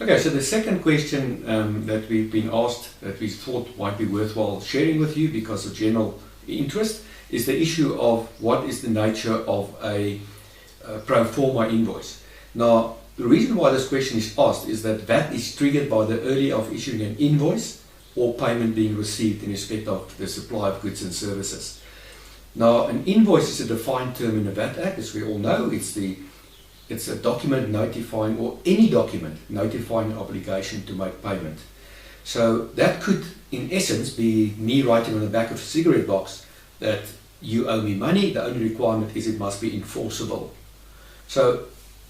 Okay, so the second question that we've been asked, that we thought might be worthwhile sharing with you because of general interest, is the issue of what is the nature of a pro forma invoice. Now, the reason why this question is asked is that VAT is triggered by the early of issuing an invoice or payment being received in respect of the supply of goods and services. Now, an invoice is a defined term in the VAT Act, as we all know. It's a document notifying, or any document notifying an obligation to make payment. So that could, in essence, be me writing on the back of a cigarette box that you owe me money. The only requirement is it must be enforceable. So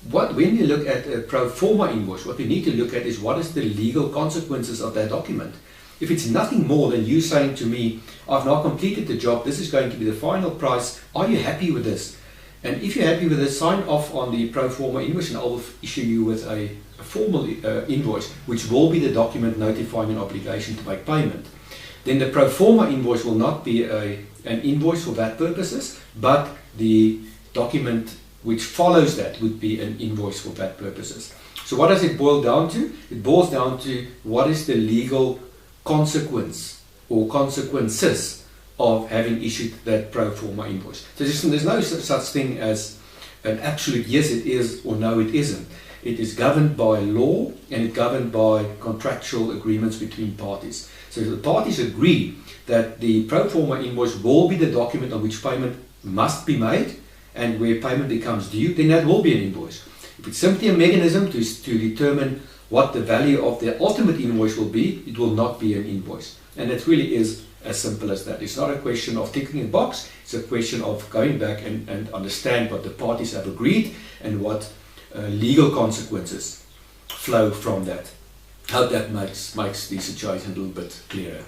when you look at a pro forma invoice, what we need to look at is what is the legal consequences of that document. If it's nothing more than you saying to me, I've now completed the job, this is going to be the final price, are you happy with this? And if you're happy with this, sign off on the pro forma invoice and I'll issue you with a formal invoice, which will be the document notifying an obligation to make payment. Then the pro forma invoice will not be an invoice for VAT purposes, but the document which follows that would be an invoice for VAT purposes. So what does it boil down to? It boils down to what is the legal consequence or consequences of having issued that pro forma invoice. So there's no such thing as an absolute yes it is or no it isn't. It is governed by law and it's governed by contractual agreements between parties. So if the parties agree that the pro forma invoice will be the document on which payment must be made and where payment becomes due, then that will be an invoice. If it's simply a mechanism to determine what the value of the ultimate invoice will be, it will not be an invoice. And it really is as simple as that. It's not a question of ticking a box, it's a question of going back and understand what the parties have agreed and what legal consequences flow from that. I hope that makes the situation a little bit clearer.